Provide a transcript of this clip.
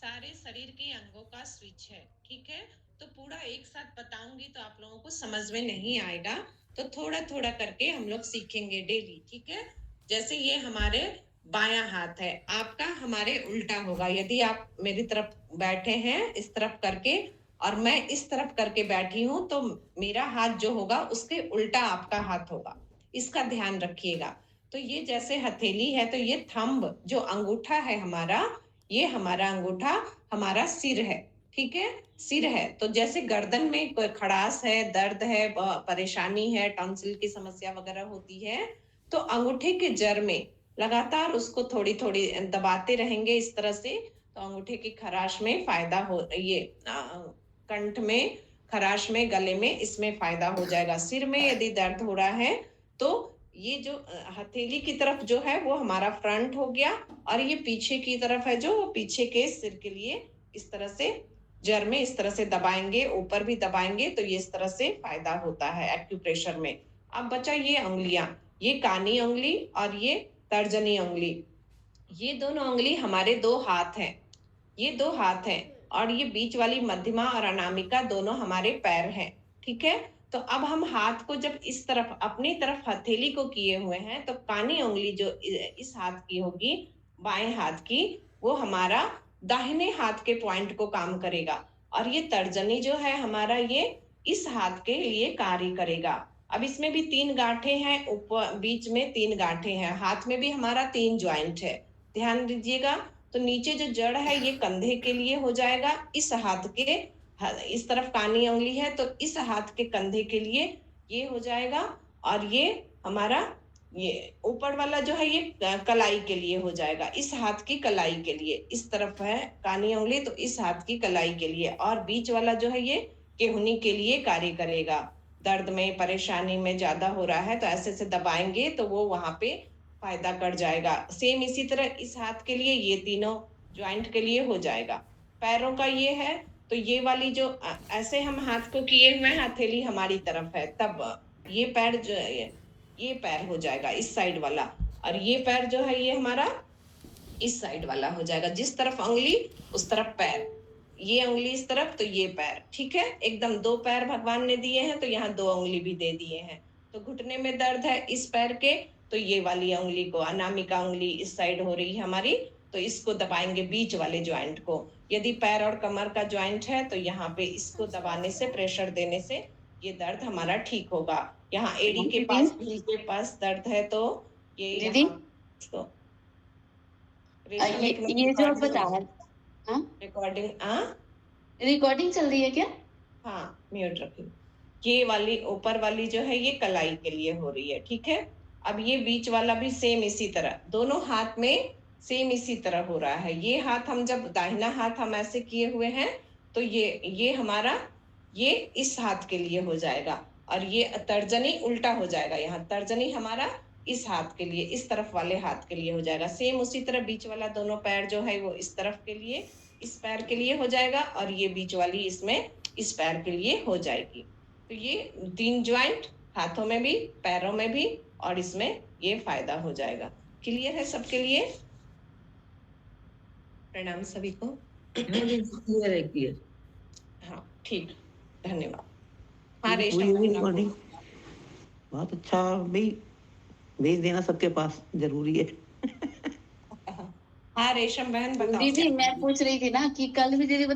सारे शरीर के अंगों का स्विच है, ठीक है। तो पूरा एक साथ बताऊंगी तो आप लोगों को समझ में नहीं आएगा, तो थोड़ा थोड़ा करके हम लोग सीखेंगे डेली, ठीक है। जैसे ये हमारे बायां हाथ है, आपका हमारे उल्टा होगा। यदि आप मेरी तरफ बैठे हैं इस तरफ करके और मैं इस तरफ करके बैठी हूं, तो मेरा हाथ जो होगा उसके उल्टा आपका हाथ होगा, इसका ध्यान रखिएगा। तो ये जैसे हथेली है, तो ये थंब जो अंगूठा है हमारा, ये हमारा अंगूठा हमारा सिर है, ठीक है। सिर है तो जैसे गर्दन में कोई खड़ास है, दर्द है, परेशानी है, टॉन्सिल की समस्या वगैरह होती है, तो अंगूठे के जड़ में लगातार उसको थोड़ी थोड़ी दबाते रहेंगे इस तरह से, तो अंगूठे की खराश में फायदा हो, ये कंठ में खराश में, गले में, इसमें फायदा हो जाएगा। सिर में यदि दर्द हो रहा है तो ये जो हथेली की तरफ जो है वो हमारा फ्रंट हो गया, और ये पीछे की तरफ है जो, वो पीछे के सिर के लिए इस तरह से जर में इस तरह से दबाएंगे, ऊपर भी दबाएंगे, तो ये इस तरह से फायदा होता है एक्यूप्रेशर में। अब बचा ये उंगलियां, ये कानी उंगली और ये तर्जनी उंगली, ये दोनों उंगली हमारे दो हाथ हैं, ये दो हाथ हैं, और ये बीच वाली मध्यमा और अनामिका दोनों हमारे पैर हैं, ठीक है। तो अब हम हाथ को जब इस तरफ अपनी तरफ हथेली को किए हुए हैं, तो कानी उंगली जो इस हाथ की होगी, बाएं हाथ की, वो हमारा दाहिने हाथ के पॉइंट को काम करेगा, और ये तर्जनी जो है हमारा, ये इस हाथ के लिए कार्य करेगा। अब इसमें भी तीन गांठें हैं, ऊपर बीच में तीन गांठें हैं, हाथ में भी हमारा तीन ज्वाइंट है, ध्यान दीजिएगा। तो नीचे जो जड़ है ये कंधे के लिए हो जाएगा, इस हाथ के, इस तरफ कानी उंगली है तो इस हाथ के कंधे के लिए ये हो जाएगा, और ये हमारा ये ऊपर वाला जो है ये कलाई के लिए हो जाएगा, इस हाथ की कलाई के लिए, इस तरफ है कानी उंगली तो इस हाथ की कलाई के लिए, और बीच वाला जो है ये केहुनी के लिए कार्य करेगा। दर्द में, परेशानी में ज्यादा हो रहा है तो ऐसे से दबाएंगे तो वो वहां पे फायदा कर जाएगा। सेम इसी तरह इस हाथ के लिए ये तीनों ज्वाइंट के लिए हो जाएगा। पैरों का ये है, तो ये वाली जो ऐसे हम हाथ को किए हुए हैं, हथेली हमारी तरफ है, तब ये पैर जो ये पैर हो जाएगा इस साइड वाला, और ये पैर जो है ये हमारा इस साइड वाला हो जाएगा, जिस तरफ उंगली उस तरफ पैर, ये उंगली इस तरफ तो ये पैर, ठीक है। एकदम दो पैर भगवान ने दिए हैं तो यहाँ दो उंगली भी दे दिए हैं। तो घुटने में दर्द है इस पैर के, तो ये वाली उंगली को, अनामिका उंगली इस साइड हो रही है हमारी, तो इसको दबाएंगे बीच वाले ज्वाइंट को। यदि पैर और कमर का ज्वाइंट है तो यहाँ पे इसको दबाने से, प्रेशर देने से ये दर्द हमारा ठीक होगा। यहाँ एड़ी के पास, हील के पास दर्द है तो ये दीदी यहाँ इसको ये जो आप बता रहे हैं, रिकॉर्डिंग चल रही है क्या? हाँ, म्यूट रखिए। ये वाली ऊपर वाली जो है ये कलाई के लिए हो रही है, ठीक है। अब ये बीच वाला भी सेम इसी तरह, दोनों हाथ में सेम इसी तरह हो रहा है। ये हाथ हम जब दाहिना हाथ हम ऐसे किए हुए हैं तो ये हमारा ये इस हाथ के लिए हो जाएगा, और ये तर्जनी उल्टा हो जाएगा, यहाँ तर्जनी हमारा इस हाथ के लिए, इस तरफ वाले हाथ के लिए हो जाएगा। सेम उसी तरह बीच वाला दोनों पैर जो है वो इस तरफ के लिए, इस पैर के लिए हो जाएगा, और ये बीच वाली इसमें इस पैर के लिए हो जाएगी। तो ये तीन ज्वाइंट हाथों में भी, पैरों में भी, और इसमें ये फायदा हो जाएगा। क्लियर है सबके लिए? प्रणाम सभी को। क्लियर है, क्लियर। हाँ ठीक, धन्यवाद। हाँ रेशम, बहुत अच्छा भाई, भेज देना सबके पास, जरूरी है। हाँ रेशम बहन बताओ। दीदी मैं पूछ रही थी ना कि कल भी दीदी